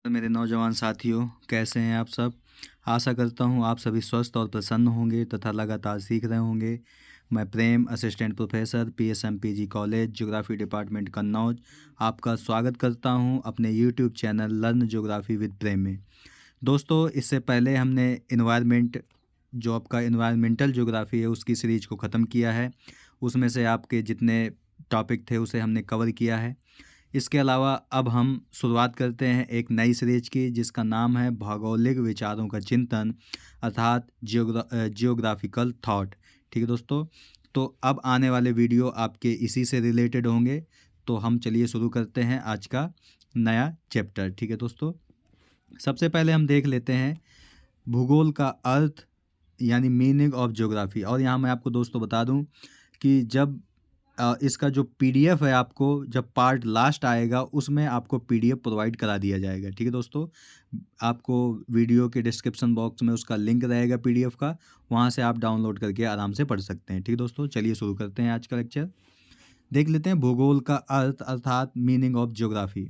मेरे नौजवान साथियों, कैसे हैं आप सब। आशा करता हूं आप सभी स्वस्थ और प्रसन्न होंगे तथा लगातार सीख रहे होंगे। मैं Prem, assistant professor, PSMPG college, geography department Kannauj, आपका स्वागत करता हूं अपने YouTube channel learn geography with Prem में। दोस्तों, इससे पहले हमने इन्वायरमेंट, जो आपका इन्वायरमेंटल ज्योग्राफी है, उसकी सीरीज को ख़त्म किया है। उसमें से आपके जितने टॉपिक थे उसे हमने कवर किया है। इसके अलावा अब हम शुरुआत करते हैं एक नई सीरीज की, जिसका नाम है भौगोलिक विचारों का चिंतन, अर्थात जियोग्राफिकल थॉट। ठीक है दोस्तों, तो अब आने वाले वीडियो आपके इसी से रिलेटेड होंगे। तो हम चलिए शुरू करते हैं आज का नया चैप्टर। ठीक है दोस्तों, सबसे पहले हम देख लेते हैं भूगोल का अर्थ यानी मीनिंग ऑफ ज्योग्राफी। और यहाँ मैं आपको दोस्तों बता दूँ कि जब इसका जो पीडीएफ है, आपको जब पार्ट लास्ट आएगा उसमें आपको पीडीएफ प्रोवाइड करा दिया जाएगा। ठीक है दोस्तों, आपको वीडियो के डिस्क्रिप्शन बॉक्स में उसका लिंक रहेगा पीडीएफ का, वहाँ से आप डाउनलोड करके आराम से पढ़ सकते हैं। ठीक है दोस्तों, चलिए शुरू करते हैं आज का लेक्चर। देख लेते हैं भूगोल का अर्थ अर्थात मीनिंग ऑफ ज्योग्राफी।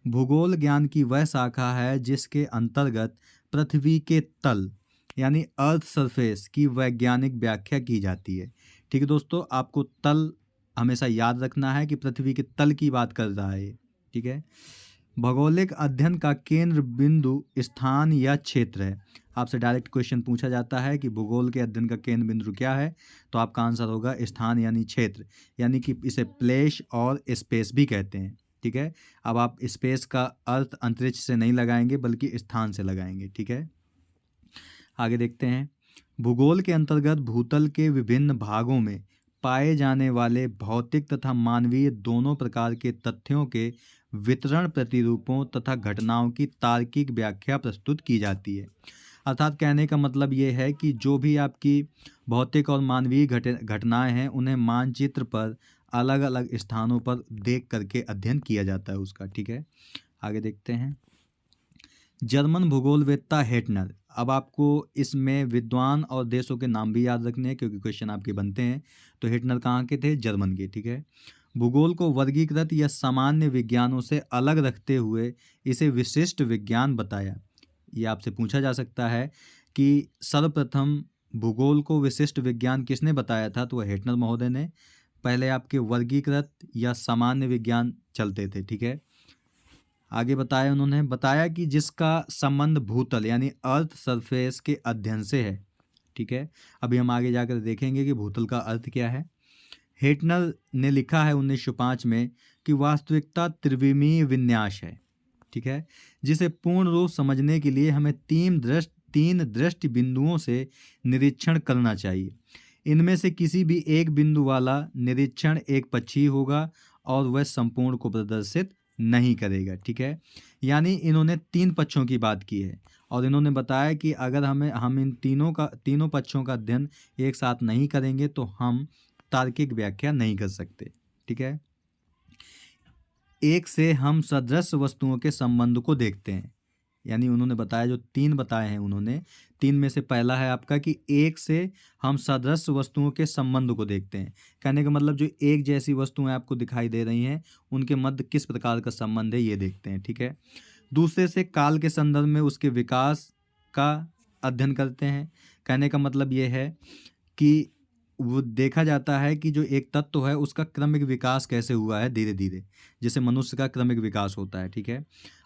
भूगोल ज्ञान की वह शाखा है जिसके अंतर्गत पृथ्वी के तल यानी अर्थ सरफेस की वैज्ञानिक व्याख्या की जाती है। ठीक है दोस्तों, आपको तल हमेशा याद रखना है कि पृथ्वी के तल की बात कर रहा है। ठीक है, भौगोलिक अध्ययन का केंद्र बिंदु स्थान या क्षेत्र है। आपसे डायरेक्ट क्वेश्चन पूछा जाता है कि भूगोल के अध्ययन का केंद्र बिंदु क्या है, तो आपका आंसर होगा स्थान यानी क्षेत्र, यानी कि इसे प्लेस और स्पेस भी कहते हैं। ठीक है, अब आप स्पेस का अर्थ अंतरिक्ष से नहीं लगाएंगे बल्कि स्थान से लगाएंगे। ठीक है, आगे देखते हैं। भूगोल के अंतर्गत भूतल के विभिन्न भागों में पाए जाने वाले भौतिक तथा मानवीय दोनों प्रकार के तथ्यों के वितरण, प्रतिरूपों तथा घटनाओं की तार्किक व्याख्या प्रस्तुत की जाती है। अर्थात कहने का मतलब ये है कि जो भी आपकी भौतिक और मानवीय घटनाएं हैं, उन्हें मानचित्र पर अलग अलग स्थानों पर देख करके अध्ययन किया जाता है उसका। ठीक है, आगे देखते हैं। जर्मन भूगोलवेत्ता हेटनर, अब आपको इसमें विद्वान और देशों के नाम भी याद रखने हैं क्योंकि क्वेश्चन आपके बनते हैं। तो हेटनर कहाँ के थे? जर्मन के। ठीक है, भूगोल को वर्गीकृत या सामान्य विज्ञानों से अलग रखते हुए इसे विशिष्ट विज्ञान बताया। ये आपसे पूछा जा सकता है कि सर्वप्रथम भूगोल को विशिष्ट विज्ञान किसने बताया था, तो वह हेटनर महोदय ने। पहले आपके वर्गीकृत या सामान्य विज्ञान चलते थे। ठीक है, आगे बताया, उन्होंने बताया कि जिसका संबंध भूतल यानी अर्थ सरफेस के अध्ययन से है। ठीक है, अभी हम आगे जाकर देखेंगे कि भूतल का अर्थ क्या है। हेटनर ने लिखा है 1905 में कि वास्तविकता त्रिविमीय विन्यास है। ठीक है, जिसे पूर्ण रूप समझने के लिए हमें तीन दृष्टि बिंदुओं से निरीक्षण करना चाहिए। इनमें से किसी भी एक बिंदु वाला निरीक्षण एक पक्षी होगा और वह संपूर्ण को प्रदर्शित नहीं करेगा। ठीक है, यानी इन्होंने तीन पक्षों की बात की है और इन्होंने बताया कि अगर हम इन तीनों पक्षों का अध्ययन एक साथ नहीं करेंगे तो हम तार्किक व्याख्या नहीं कर सकते। ठीक है, एक से हम सदृश वस्तुओं के संबंध को देखते हैं, यानी उन्होंने बताया, जो तीन बताए हैं उन्होंने, तीन में से पहला है आपका कि एक से हम सदृश वस्तुओं के संबंध को देखते हैं। कहने का मतलब जो एक जैसी वस्तुएं आपको दिखाई दे रही हैं उनके मध्य किस प्रकार का संबंध है, ये देखते हैं। ठीक है, दूसरे से काल के संदर्भ में उसके विकास का अध्ययन करते हैं। कहने का मतलब ये है कि वो देखा जाता है कि जो एक तत्व है उसका क्रमिक विकास कैसे हुआ है धीरे धीरे, जैसे मनुष्य का क्रमिक विकास होता है। ठीक है,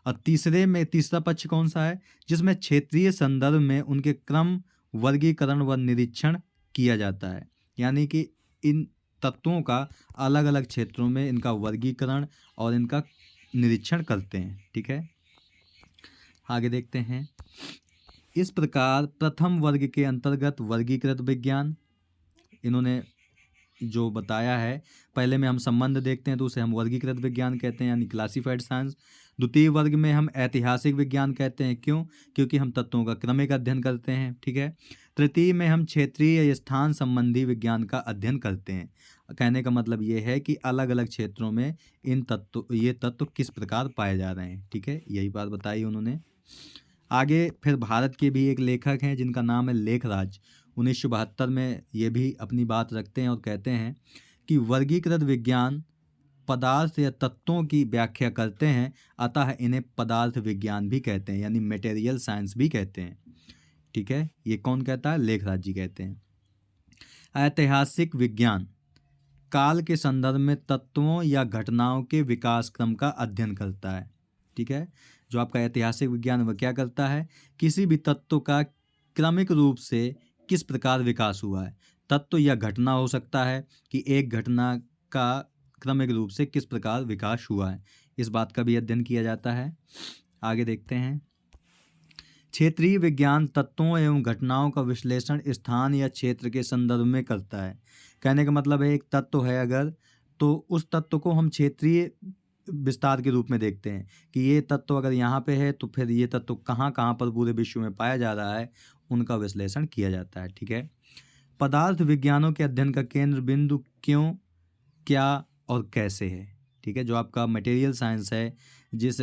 और तीसरा पक्ष कौन सा है? जिसमें क्षेत्रीय संदर्भ में उनके क्रम, वर्गीकरण व निरीक्षण किया जाता है, यानी कि इन तत्वों का अलग अलग क्षेत्रों में इनका वर्गीकरण और इनका निरीक्षण करते हैं। ठीक है, आगे देखते हैं। इस प्रकार प्रथम वर्ग के अंतर्गत वर्गीकृत विज्ञान इन्होंने जो बताया है, पहले में हम संबंध देखते हैं तो उसे हम वर्गीकृत विज्ञान कहते हैं, यानी क्लासिफाइड साइंस। द्वितीय वर्ग में हम ऐतिहासिक विज्ञान कहते हैं, क्यों? क्योंकि हम तत्वों का क्रमिक अध्ययन करते हैं। ठीक है, तृतीय में हम क्षेत्रीय या स्थान संबंधी विज्ञान का अध्ययन करते हैं। कहने का मतलब ये है कि अलग अलग क्षेत्रों में ये तत्व किस प्रकार पाए जा रहे हैं। ठीक है, यही बात बताई उन्होंने। आगे फिर भारत के भी एक लेखक हैं जिनका नाम है लेखराज, 1972 में ये भी अपनी बात रखते हैं और कहते हैं कि वर्गीकृत विज्ञान पदार्थ या तत्वों की व्याख्या करते हैं, अतः इन्हें पदार्थ विज्ञान भी कहते हैं, यानी मटेरियल साइंस भी कहते हैं। ठीक है, ये कौन कहता है? लेखराज जी कहते हैं। ऐतिहासिक विज्ञान काल के संदर्भ में तत्वों या घटनाओं के विकास क्रम का अध्ययन करता है। ठीक है, जो आपका ऐतिहासिक विज्ञान वह क्या करता है? किसी भी तत्व का क्रमिक रूप से किस प्रकार विकास हुआ है। तत्व या घटना हो सकता है कि एक घटना का क्रमिक रूप से किस प्रकार विकास हुआ है, इस बात का भी अध्ययन किया जाता है। आगे देखते हैं। क्षेत्रीय विज्ञान तत्वों एवं घटनाओं का विश्लेषण स्थान या क्षेत्र के संदर्भ में करता है। कहने का मतलब है, एक तत्व है अगर, तो उस तत्व को हम क्षेत्रीय विस्तार के रूप में देखते हैं कि ये तत्व अगर यहाँ पे है तो फिर ये तत्व कहाँ कहाँ पर पूरे विश्व में पाया जा रहा है, उनका विश्लेषण किया जाता है। ठीक है, पदार्थ विज्ञानों के अध्ययन का केंद्र बिंदु क्यों, क्या और कैसे है। ठीक है, जो आपका मटेरियल साइंस है, जिस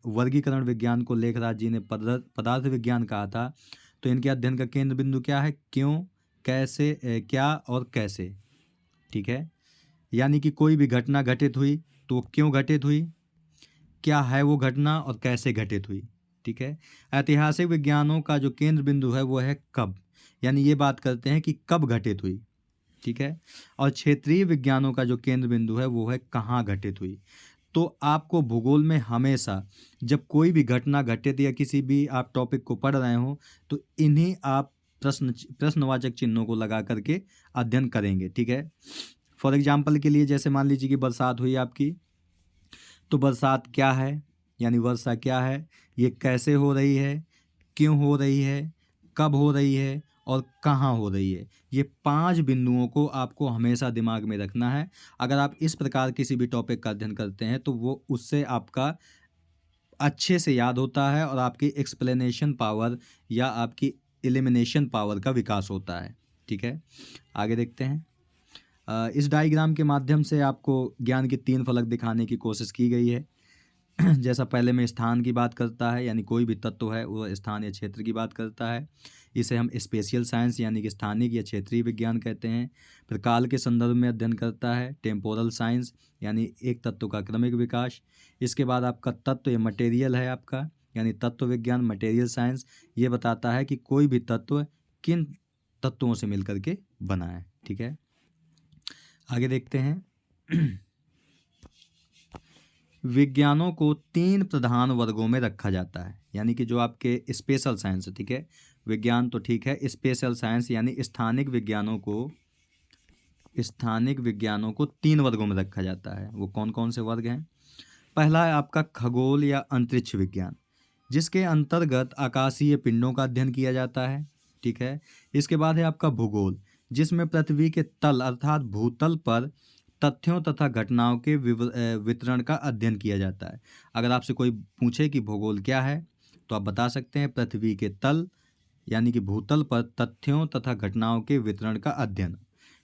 वर्गीकरण विज्ञान को लेखराज जी ने पदार्थ विज्ञान कहा था, तो इनके अध्ययन का केंद्र बिंदु क्या है? क्यों, कैसे, क्या और कैसे। ठीक है, यानी कि कोई भी घटना घटित हुई तो वो क्यों घटित हुई, क्या है वो घटना और कैसे घटित हुई। ठीक है, ऐतिहासिक विज्ञानों का जो केंद्र बिंदु है वो है कब, यानी ये बात करते हैं कि कब घटित हुई। ठीक है, और क्षेत्रीय विज्ञानों का जो केंद्र बिंदु है वो है कहाँ घटित हुई। तो आपको भूगोल में हमेशा जब कोई भी घटना घटित या किसी भी आप टॉपिक को पढ़ रहे हो तो इन्हीं आप प्रश्नवाचक चिन्हों को लगा करके अध्ययन करेंगे। ठीक है, फॉर एग्जाम्पल के लिए जैसे मान लीजिए कि बरसात हुई आपकी, तो बरसात क्या है, यानी वर्षा क्या है, ये कैसे हो रही है, क्यों हो रही है, कब हो रही है और कहाँ हो रही है। ये 5 बिंदुओं को आपको हमेशा दिमाग में रखना है। अगर आप इस प्रकार किसी भी टॉपिक का अध्ययन करते हैं तो वो उससे आपका अच्छे से याद होता है और आपकी एक्सप्लेनेशन पावर या आपकी एलिमिनेशन पावर का विकास होता है। ठीक है, आगे देखते हैं। इस डायग्राम के माध्यम से आपको ज्ञान की 3 फलक दिखाने की कोशिश की गई है। जैसा पहले में स्थान की बात करता है, यानी कोई भी तत्व है वो स्थान या क्षेत्र की बात करता है, इसे हम स्पेशियल साइंस यानी कि स्थानिक या क्षेत्रीय विज्ञान कहते हैं। फिर काल के संदर्भ में अध्ययन करता है, टेम्पोरल साइंस यानी एक तत्व का क्रमिक विकास। इसके बाद आपका तत्व या मटेरियल है आपका, यानी तत्व विज्ञान मटेरियल साइंस, ये बताता है कि कोई भी तत्व किन तत्वों से मिलकर के बना है। ठीक है, आगे देखते हैं। विज्ञानों को 3 प्रधान वर्गों में रखा जाता है, यानी कि जो आपके स्पेशल साइंस है। ठीक है, विज्ञान तो ठीक है, स्पेशल साइंस यानी स्थानिक विज्ञानों को 3 वर्गों में रखा जाता है। वो कौन कौन से वर्ग हैं? पहला है आपका खगोल या अंतरिक्ष विज्ञान, जिसके अंतर्गत आकाशीय पिंडों का अध्ययन किया जाता है। ठीक है, इसके बाद है आपका भूगोल, जिसमें पृथ्वी के तल अर्थात भूतल पर तथ्यों तथा घटनाओं के वितरण का अध्ययन किया जाता है। अगर आपसे कोई पूछे कि भूगोल क्या है तो आप बता सकते हैं पृथ्वी के तल यानी कि भूतल पर तथ्यों तथा घटनाओं के वितरण का अध्ययन।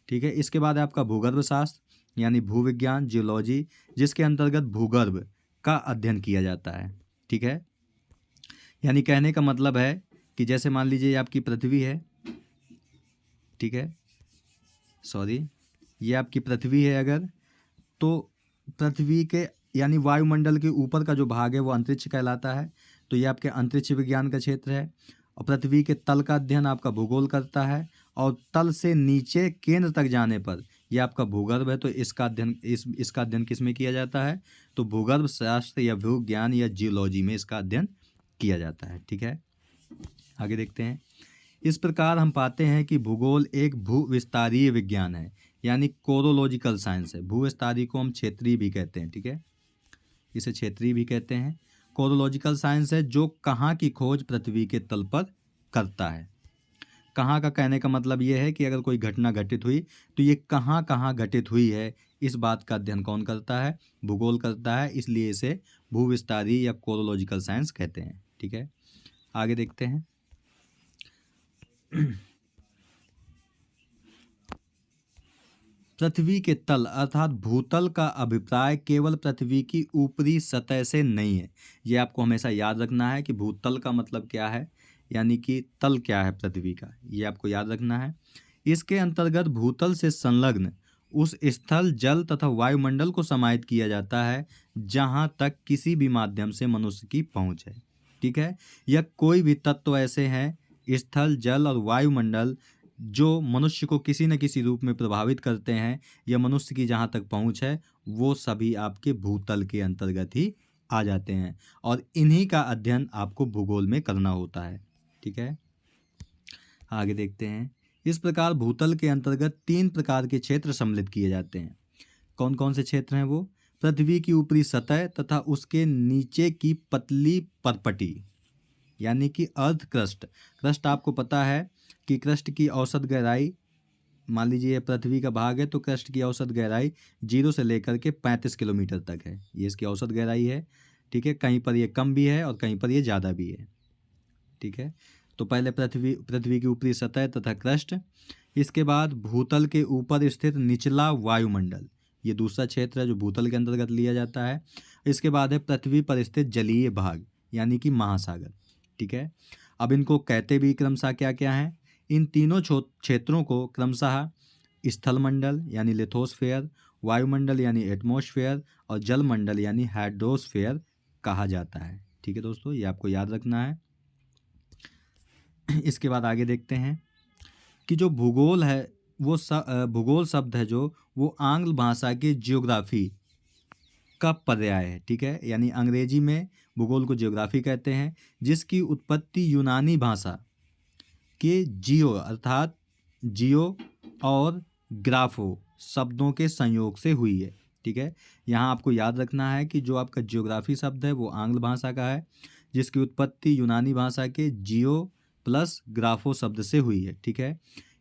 ठीक है, इसके बाद है आपका भूगर्भ शास्त्र यानी भूविज्ञान जियोलॉजी, जिसके अंतर्गत भूगर्भ का अध्ययन किया जाता है। ठीक है, यानी कहने का मतलब है कि जैसे मान लीजिए ये आपकी पृथ्वी है। ठीक है, ये आपकी पृथ्वी है अगर, तो पृथ्वी के यानी वायुमंडल के ऊपर का जो भाग है वो अंतरिक्ष कहलाता है, तो ये आपके अंतरिक्ष विज्ञान का क्षेत्र है। और पृथ्वी के तल का अध्ययन आपका भूगोल करता है, और तल से नीचे केंद्र तक जाने पर ये आपका भूगर्भ है, तो इसका अध्ययन किस में किया जाता है? तो भूगर्भ शास्त्र या भूविज्ञान या जियोलॉजी में इसका अध्ययन किया जाता है। ठीक है, आगे देखते हैं। इस प्रकार हम पाते हैं कि भूगोल एक भूविस्तारीय विज्ञान है, यानी कोरोलॉजिकल साइंस है। भूविस्तारी को हम क्षेत्रीय भी कहते हैं। ठीक है, इसे क्षेत्रीय भी कहते हैं। कोरोलॉजिकल साइंस है जो कहाँ की खोज पृथ्वी के तल पर करता है। कहाँ का कहने का मतलब ये है कि अगर कोई घटना घटित हुई तो ये कहाँ कहाँ घटित हुई है, इस बात का अध्ययन कौन करता है? भूगोल करता है, इसलिए इसे भूविस्तारी या कोरोलॉजिकल साइंस कहते हैं। ठीक है, आगे देखते हैं। पृथ्वी के तल अर्थात भूतल का अभिप्राय केवल पृथ्वी की ऊपरी सतह से नहीं है। ये आपको हमेशा याद रखना है कि भूतल का मतलब क्या है, यानी कि तल क्या है पृथ्वी का, ये आपको याद रखना है। इसके अंतर्गत भूतल से संलग्न उस स्थल, जल तथा वायुमंडल को समाहित किया जाता है जहाँ तक किसी भी माध्यम से मनुष्य की पहुँच है। ठीक है, यह कोई भी तत्व ऐसे हैं, स्थल, जल और वायुमंडल, जो मनुष्य को किसी न किसी रूप में प्रभावित करते हैं या मनुष्य की जहाँ तक पहुँच है, वो सभी आपके भूतल के अंतर्गत ही आ जाते हैं और इन्हीं का अध्ययन आपको भूगोल में करना होता है। ठीक है, आगे देखते हैं। इस प्रकार भूतल के अंतर्गत 3 प्रकार के क्षेत्र सम्मिलित किए जाते हैं। कौन कौन से क्षेत्र हैं वो? पृथ्वी की ऊपरी सतह तथा उसके नीचे की पतली परपटी, यानी कि अर्थ क्रस्ट। क्रस्ट आपको पता है कि क्रस्ट की औसत गहराई, मान लीजिए पृथ्वी का भाग है तो क्रस्ट की औसत गहराई 0 से लेकर के 35 किलोमीटर तक है, ये इसकी औसत गहराई है। ठीक है, कहीं पर ये कम भी है और कहीं पर ये ज़्यादा भी है। ठीक है, तो पहले पृथ्वी की ऊपरी सतह तथा क्रस्ट, इसके बाद भूतल के ऊपर स्थित निचला वायुमंडल, ये दूसरा क्षेत्र है जो भूतल के अंतर्गत लिया जाता है। इसके बाद है पृथ्वी पर स्थित जलीय भाग, यानी कि महासागर। ठीक है, अब इनको कहते भी क्रमशः क्या क्या हैं? इन तीनों क्षेत्रों को क्रमशः स्थलमंडल यानी लिथोस्फेयर, वायुमंडल यानी एटमॉस्फेयर और जलमंडल यानी हाइड्रोस्फेयर कहा जाता है। ठीक है दोस्तों, ये आपको याद रखना है। इसके बाद आगे देखते हैं कि जो भूगोल है वो भूगोल शब्द है जो वो आंग्ल भाषा के जियोग्राफी का पर्याय है। ठीक है, यानी अंग्रेजी में भूगोल को जियोग्राफी कहते हैं, जिसकी उत्पत्ति यूनानी भाषा के जियो अर्थात जियो और ग्राफो शब्दों के संयोग से हुई है। ठीक है, यहाँ आपको याद रखना है कि जो आपका जियोग्राफी शब्द है वो आंग्ल भाषा का है, जिसकी उत्पत्ति यूनानी भाषा के जियो प्लस ग्राफो शब्द से हुई है। ठीक है,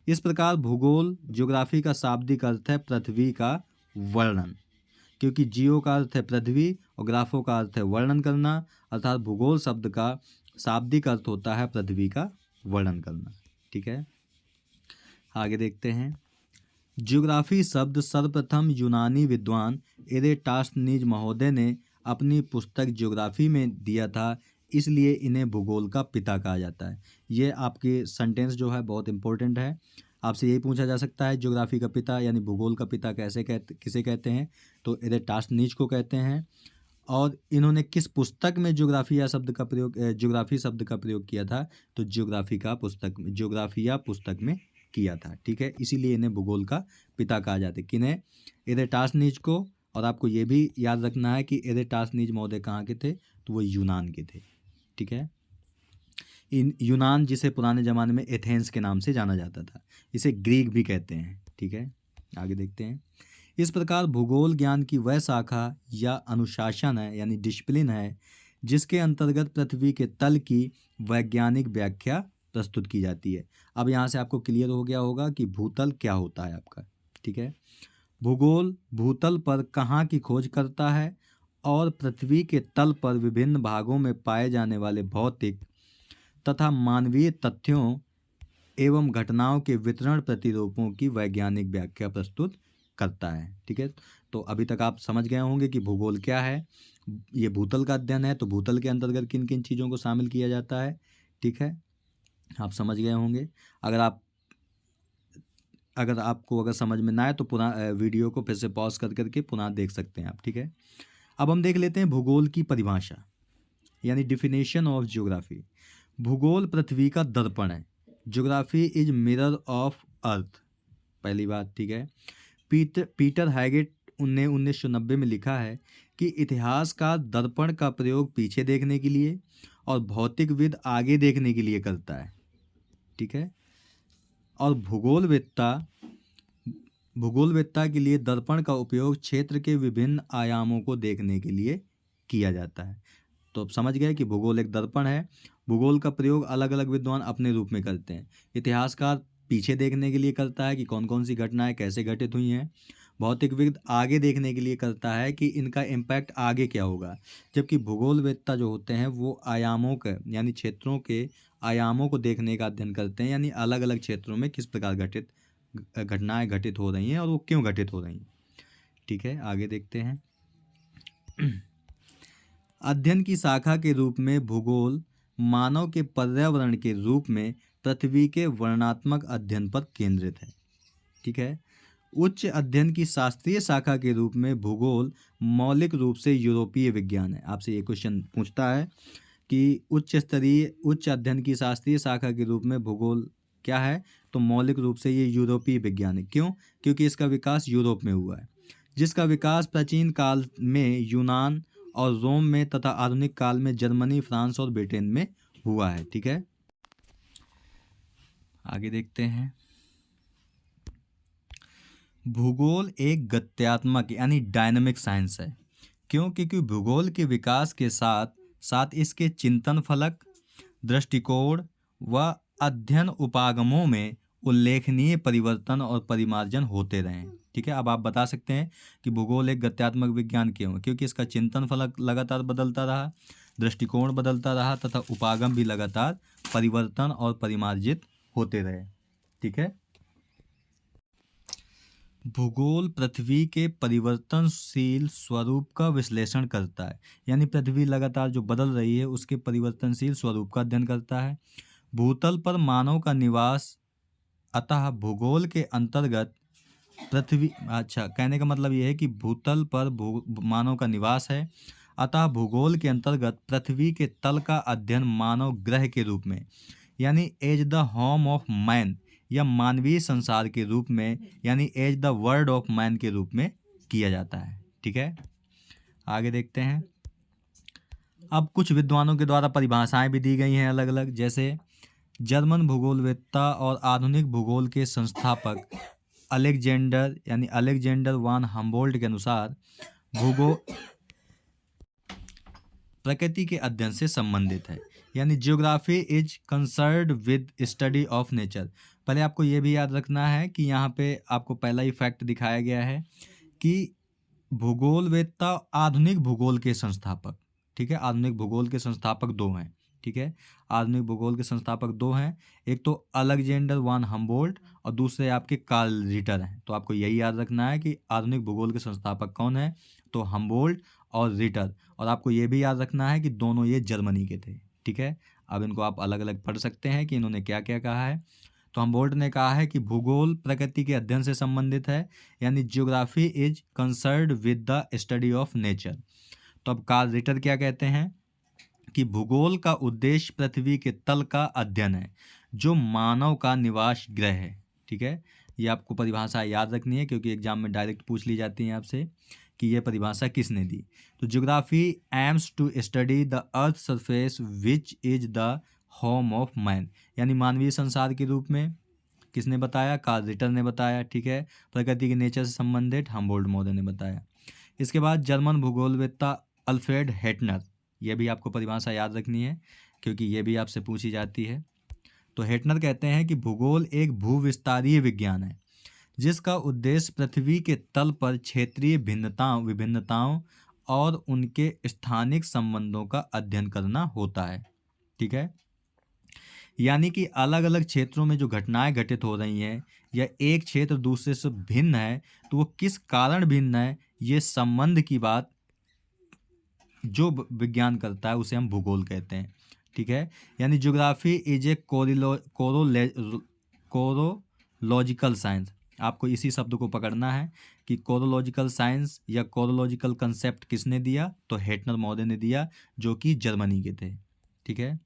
इस प्रकार भूगोल जियोग्राफी का शाब्दिक अर्थ है पृथ्वी का वर्णन, क्योंकि जियो का अर्थ है पृथ्वी और ग्राफो का अर्थ है वर्णन करना, अर्थात भूगोल शब्द का शाब्दिक अर्थ होता है पृथ्वी का वर्णन करना। ठीक है, आगे देखते हैं। जियोग्राफी शब्द सर्वप्रथम यूनानी विद्वान इरेटास्थनीज महोदय ने अपनी पुस्तक जियोग्राफी में दिया था, इसलिए इन्हें भूगोल का पिता कहा जाता है। ये आपके सेंटेंस जो है बहुत इंपॉर्टेंट है, आपसे यही पूछा जा सकता है जियोग्राफी का पिता यानी भूगोल का पिता किसे कहते हैं? तो इरेटास्थनीज को कहते हैं। और इन्होंने किस पुस्तक में जियोग्राफी शब्द का प्रयोग किया था? तो जियोग्राफिया पुस्तक में किया था। ठीक है, इसीलिए इन्हें भूगोल का पिता कहा जाता है। किन्हें? इरेटास्थनीज को। और आपको ये भी याद रखना है कि इरेटास्थनीज महोदय कहाँ के थे? तो वो यूनान के थे। ठीक है, यूनान जिसे पुराने ज़माने में एथेंस के नाम से जाना जाता था, इसे ग्रीक भी कहते हैं। ठीक है, आगे देखते हैं। इस प्रकार भूगोल ज्ञान की वह शाखा या अनुशासन है, यानी डिसिप्लिन है, जिसके अंतर्गत पृथ्वी के तल की वैज्ञानिक व्याख्या प्रस्तुत की जाती है। अब यहाँ से आपको क्लियर हो गया होगा कि भूतल क्या होता है आपका। ठीक है, भूगोल भूतल पर कहाँ की खोज करता है और पृथ्वी के तल पर विभिन्न भागों में पाए जाने वाले भौतिक तथा मानवीय तथ्यों एवं घटनाओं के वितरण प्रतिरूपों की वैज्ञानिक व्याख्या प्रस्तुत करता है। ठीक है, तो अभी तक आप समझ गए होंगे कि भूगोल क्या है। ये भूतल का अध्ययन है, तो भूतल के अंतर्गत किन किन चीज़ों को शामिल किया जाता है। ठीक है, आप समझ गए होंगे। अगर आपको समझ में ना आए तो पुनः वीडियो को फिर से पॉज कर करके पुनः देख सकते हैं आप। ठीक है, अब हम देख लेते हैं भूगोल की परिभाषा, यानी डिफिनेशन ऑफ जियोग्राफी। भूगोल पृथ्वी का दर्पण है। Geography is mirror of earth, पहली बात। ठीक है, पीटर हैगेट ने 1990 में लिखा है कि इतिहास का दर्पण का प्रयोग पीछे देखने के लिए और भौतिकविद आगे देखने के लिए करता है। ठीक है, और भूगोलवेत्ता के लिए दर्पण का उपयोग क्षेत्र के विभिन्न आयामों को देखने के लिए किया जाता है। तो अब समझ गए कि भूगोल एक दर्पण है। भूगोल का प्रयोग अलग अलग विद्वान अपने रूप में करते हैं। इतिहासकार पीछे देखने के लिए करता है कि कौन कौन सी घटनाएं कैसे घटित हुई हैं। भौतिकविद आगे देखने के लिए करता है कि इनका इम्पैक्ट आगे क्या होगा। जबकि भूगोलवेत्ता जो होते हैं वो आयामों के यानी क्षेत्रों के आयामों को देखने का अध्ययन करते हैं, यानी अलग अलग क्षेत्रों में किस प्रकार घटनाएं घटित हो रही हैं और वो क्यों घटित हो रही हैं। ठीक है, आगे देखते हैं। अध्ययन की शाखा के रूप में भूगोल मानव के पर्यावरण के रूप में पृथ्वी के वर्णनात्मक अध्ययन पर केंद्रित है। ठीक है, उच्च अध्ययन की शास्त्रीय शाखा के रूप में भूगोल मौलिक रूप से यूरोपीय विज्ञान है। आपसे ये क्वेश्चन पूछता है कि उच्च अध्ययन की शास्त्रीय शाखा के रूप में भूगोल क्या है, तो मौलिक रूप से ये यूरोपीय विज्ञान है। क्यों? क्योंकि इसका विकास यूरोप में हुआ है, जिसका विकास प्राचीन काल में यूनान और रोम में तथा आधुनिक काल में जर्मनी, फ्रांस और ब्रिटेन में हुआ है। ठीक है, आगे देखते हैं। भूगोल एक गत्यात्मक यानी डायनामिक साइंस है। क्यों? क्योंकि भूगोल के विकास के साथ साथ इसके चिंतन फलक, दृष्टिकोण व अध्ययन उपागमों में उल्लेखनीय परिवर्तन और परिमार्जन होते रहे हैं। ठीक है, अब आप बता सकते हैं कि भूगोल एक गत्यात्मक विज्ञान क्यों है? क्योंकि इसका चिंतन फलक लगातार बदलता रहा, दृष्टिकोण बदलता रहा तथा उपागम भी लगातार परिवर्तन और परिमार्जित होते रहे। ठीक है, भूगोल पृथ्वी के परिवर्तनशील स्वरूप का विश्लेषण करता है, यानी पृथ्वी लगातार जो बदल रही है उसके परिवर्तनशील स्वरूप का अध्ययन करता है। भूतल पर मानव का निवास, अतः भूगोल के अंतर्गत पृथ्वी, अच्छा कहने का मतलब यह है कि भूतल पर मानव का निवास है, अतः भूगोल के अंतर्गत पृथ्वी के तल का अध्ययन मानव ग्रह के रूप में, यानी as the home of man या मानवीय संसार के रूप में, यानी as the world of man के रूप में किया जाता है। ठीक है, आगे देखते हैं। अब कुछ विद्वानों के द्वारा परिभाषाएं भी दी गई हैं अलग अलग, जैसे जर्मन भूगोलवेत्ता और आधुनिक भूगोल के संस्थापक अलेक्जेंडर यानी अलेक्जेंडर वान हम्बोल्ट के अनुसार भूगोल प्रकृति के अध्ययन से संबंधित है, यानी geography is concerned with study of nature. पहले आपको ये भी याद रखना है कि यहाँ पे आपको पहला ही फैक्ट दिखाया गया है कि भूगोलवेत्ता आधुनिक भूगोल के संस्थापक, ठीक है, आधुनिक भूगोल के संस्थापक दो हैं। ठीक है, आधुनिक भूगोल के संस्थापक दो हैं, एक तो अलेक्जेंडर वान हम्बोल्ट और दूसरे आपके कार्ल रिटर हैं। तो आपको यही याद रखना है कि आधुनिक भूगोल के संस्थापक कौन है, तो हम्बोल्ट और रिटर, और आपको ये भी याद रखना है कि दोनों ये जर्मनी के थे। ठीक है, अब इनको आप अलग अलग पढ़ सकते हैं कि इन्होंने क्या क्या कहा है। तो हम्बोल्ट ने कहा है कि भूगोल प्रकृति के अध्ययन से संबंधित है, यानी geography is concerned with the study of nature. तो अब कार्ल रिटर क्या कहते हैं कि भूगोल का उद्देश्य पृथ्वी के तल का अध्ययन है, जो मानव का निवास ग्रह है। ठीक है, ये आपको परिभाषा याद रखनी है क्योंकि एग्जाम में डायरेक्ट पूछ ली जाती है आपसे कि यह परिभाषा किसने दी। तो geography aims to study the earth surface which is the home of man, यानी मानवीय संसार के रूप में किसने बताया, कार्ल रिटर ने बताया। ठीक है, प्रकृति के नेचर से संबंधित हम्बोल्ट महोदय ने बताया। इसके बाद जर्मन भूगोलवेत्ता अल्फ्रेड हेटनर, यह भी आपको परिभाषा याद रखनी है क्योंकि ये भी आपसे पूछी जाती है। तो हेटनर कहते हैं कि भूगोल एक भूविस्तारीय विज्ञान है जिसका उद्देश्य पृथ्वी के तल पर क्षेत्रीय विभिन्नताओं और उनके स्थानिक संबंधों का अध्ययन करना होता है। ठीक है, यानी कि अलग अलग क्षेत्रों में जो घटनाएं घटित हो रही हैं या एक क्षेत्र दूसरे से भिन्न है तो वो किस कारण भिन्न है, ये संबंध की बात जो विज्ञान करता है उसे हम भूगोल कहते हैं। ठीक है, यानी ज्योग्राफी इज ए कोरोलॉजिकल साइंस। आपको इसी शब्द को पकड़ना है कि कोरोलॉजिकल साइंस या कोरोलॉजिकल कंसेप्ट किसने दिया, तो हेटनर महोदय ने दिया जो कि जर्मनी के थे। ठीक है,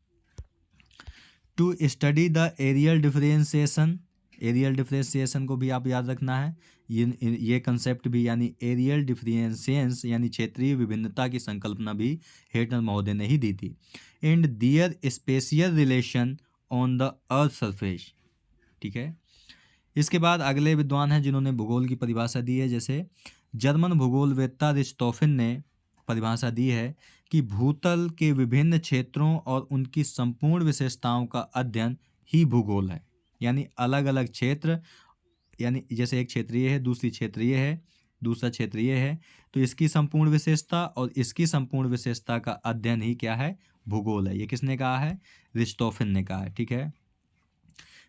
to study the areal differentiation को भी आप याद रखना है। ये कंसेप्ट भी, यानी एरियल डिफरेंशिएशन यानी क्षेत्रीय विभिन्नता की संकल्पना भी हेटनर महोदय ने ही दी थी। And their spatial relation on the earth surface. ठीक है, इसके बाद अगले विद्वान हैं जिन्होंने भूगोल की परिभाषा दी है, जैसे जर्मन भूगोलवेत्ता रिस्टोफेन ने परिभाषा दी है कि भूतल के विभिन्न क्षेत्रों और उनकी संपूर्ण विशेषताओं का अध्ययन ही भूगोल है। यानी अलग अलग क्षेत्र, यानी जैसे एक क्षेत्रीय है, दूसरी क्षेत्रीय है, दूसरा क्षेत्रीय है, तो इसकी संपूर्ण विशेषता और इसकी संपूर्ण विशेषता का अध्ययन ही क्या है, भूगोल है। ये किसने कहा है, रिस्टोफेन ने कहा है। ठीक है,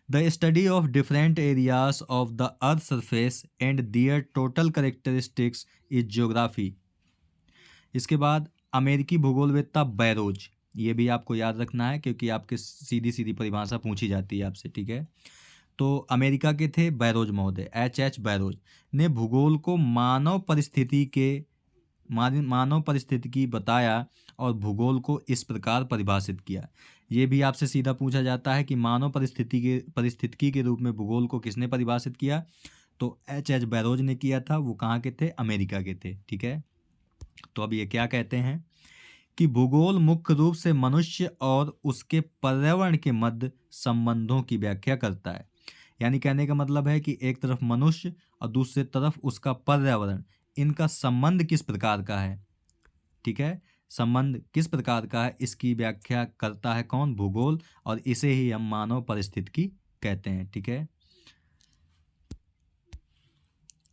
the study of different areas of the earth surface and their total characteristics is geography. इसके बाद अमेरिकी भूगोलवेत्ता बैरोज, ये भी आपको याद रखना है क्योंकि आपके सीधी सीधी परिभाषा पूछी जाती है आपसे। ठीक है, तो अमेरिका के थे बैरोज महोदय, एच बैरोज ने भूगोल को मानव परिस्थितिकी बताया और भूगोल को इस प्रकार परिभाषित किया। ये भी आपसे सीधा पूछा जाता है कि मानव परिस्थितिकी के रूप में भूगोल को किसने परिभाषित किया, तो एच बैरोज ने किया था। वो कहाँ के थे, अमेरिका के थे। ठीक है, तो अब ये क्या कहते हैं कि भूगोल मुख्य रूप से मनुष्य और उसके पर्यावरण के मध्य संबंधों की व्याख्या करता है। यानी कहने का मतलब है कि एक तरफ मनुष्य और दूसरी तरफ उसका पर्यावरण, इनका संबंध किस प्रकार का है। ठीक है, संबंध किस प्रकार का है, इसकी व्याख्या करता है कौन, भूगोल, और इसे ही हम मानव परिस्थितिकी कहते हैं। ठीक है,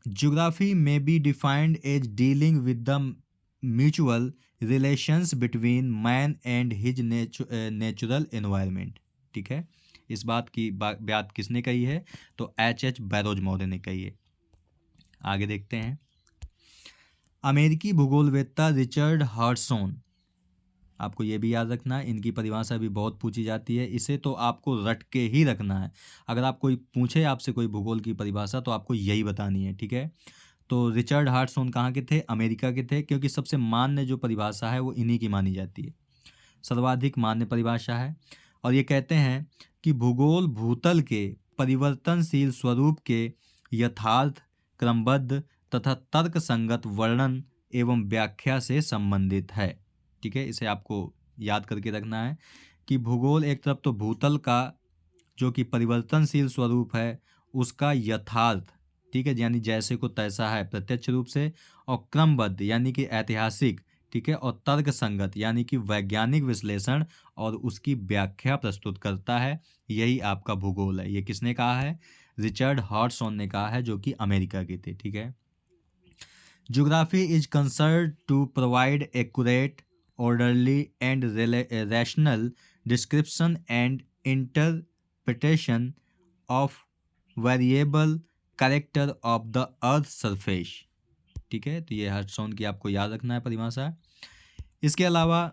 ज्योग्राफी में be defined as dealing with the mutual relations between man and his natural environment. ठीक है, इस बात की बात किसने कही है, तो एच बैरोज महोदय ने कही है। आगे देखते हैं, अमेरिकी भूगोलवेत्ता रिचर्ड हॉडसन, आपको ये भी याद रखना है, इनकी परिभाषा भी बहुत पूछी जाती है, इसे तो आपको रट के ही रखना है। अगर आप कोई पूछे आपसे कोई भूगोल की परिभाषा तो आपको यही बतानी है। ठीक है, तो रिचर्ड हॉडसन कहाँ के थे, अमेरिका के थे, क्योंकि सबसे मान्य जो परिभाषा है वो इन्हीं की मानी जाती है, सर्वाधिक मान्य परिभाषा है। और ये कहते हैं कि भूगोल भूतल के परिवर्तनशील स्वरूप के यथार्थ, क्रमबद्ध तथा तर्कसंगत वर्णन एवं व्याख्या से संबंधित है। ठीक है, इसे आपको याद करके रखना है कि भूगोल एक तरफ तो भूतल का जो कि परिवर्तनशील स्वरूप है उसका यथार्थ, ठीक है, यानी जैसे को तैसा है प्रत्यक्ष रूप से, और क्रमबद्ध यानी कि ऐतिहासिक, ठीक है, और तर्क संगत यानी कि वैज्ञानिक विश्लेषण और उसकी व्याख्या प्रस्तुत करता है। यही आपका भूगोल है। ये किसने कहा है, रिचर्ड हॉडसन ने कहा है, जो कि अमेरिका के थे। ठीक है, geography is concerned to provide accurate, orderly and rational description and interpretation of variable character of the earth surface। ठीक है, तो ये हॉडसन की आपको याद रखना है परिभाषा। इसके अलावा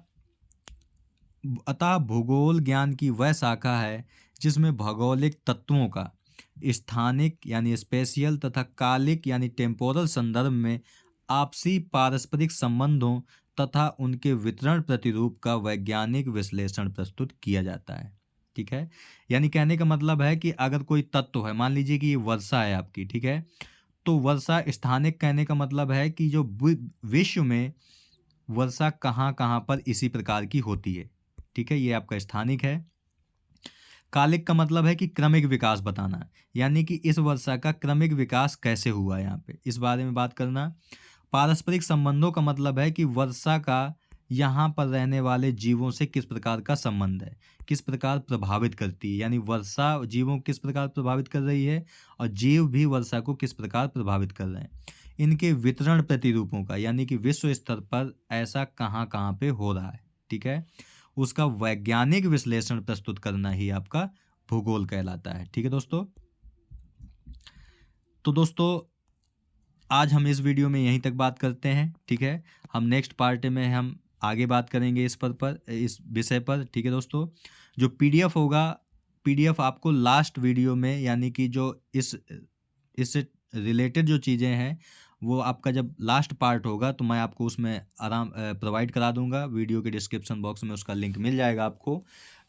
अतः भूगोल ज्ञान की वह शाखा है जिसमें भौगोलिक तत्वों का स्थानिक यानी स्पेशियल तथा कालिक यानी टेम्पोरल संदर्भ में आपसी पारस्परिक संबंधों तथा उनके वितरण प्रतिरूप का वैज्ञानिक विश्लेषण प्रस्तुत किया जाता है। ठीक है, यानी कहने का मतलब है कि अगर कोई तत्व है, मान लीजिए कि ये वर्षा है आपकी, ठीक है, तो वर्षा स्थानिक कहने का मतलब है कि जो विश्व में वर्षा कहाँ कहाँ पर इसी प्रकार की होती है। ठीक है, ये आपका स्थानिक है। कालिक का मतलब है कि क्रमिक विकास बताना, यानी कि इस वर्षा का क्रमिक विकास कैसे हुआ है, यहाँ पे इस बारे में बात करना। पारस्परिक संबंधों का मतलब है कि वर्षा का यहाँ पर रहने वाले जीवों से किस प्रकार का संबंध है, किस प्रकार प्रभावित करती है, यानी वर्षा जीवों को किस प्रकार प्रभावित कर रही है और जीव भी वर्षा को किस प्रकार प्रभावित कर रहे हैं। इनके वितरण प्रतिरूपों का, यानी कि विश्व स्तर पर ऐसा कहाँ कहाँ पे हो रहा है, ठीक है, उसका वैज्ञानिक विश्लेषण प्रस्तुत करना ही आपका भूगोल कहलाता है। ठीक है दोस्तों, तो दोस्तों आज हम इस वीडियो में यहीं तक बात करते हैं। ठीक है, हम नेक्स्ट पार्ट में हम आगे बात करेंगे इस विषय पर। ठीक है दोस्तों, जो पीडीएफ होगा, पीडीएफ आपको लास्ट वीडियो में, यानी कि जो इससे रिलेटेड जो चीज़ें हैं वो आपका जब लास्ट पार्ट होगा तो मैं आपको उसमें आराम प्रोवाइड करा दूंगा। वीडियो के डिस्क्रिप्शन बॉक्स में उसका लिंक मिल जाएगा आपको,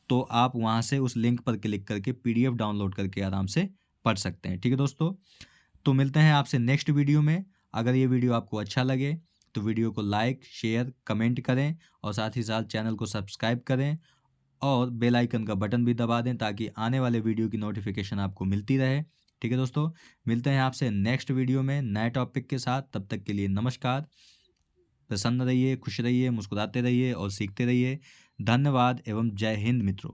तो आप वहाँ से उस लिंक पर क्लिक करके पीडीएफ डाउनलोड करके आराम से पढ़ सकते हैं। ठीक है दोस्तों, तो मिलते हैं आपसे नेक्स्ट वीडियो में। अगर ये वीडियो आपको अच्छा लगे तो वीडियो को लाइक, शेयर, कमेंट करें और साथ ही साथ चैनल को सब्सक्राइब करें और बेल आइकन का बटन भी दबा दें ताकि आने वाले वीडियो की नोटिफिकेशन आपको मिलती रहे। ठीक है दोस्तों, मिलते हैं आपसे नेक्स्ट वीडियो में नए टॉपिक के साथ। तब तक के लिए नमस्कार। प्रसन्न रहिए, खुश रहिए, मुस्कुराते रहिए और सीखते रहिए। धन्यवाद एवं जय हिंद मित्रों।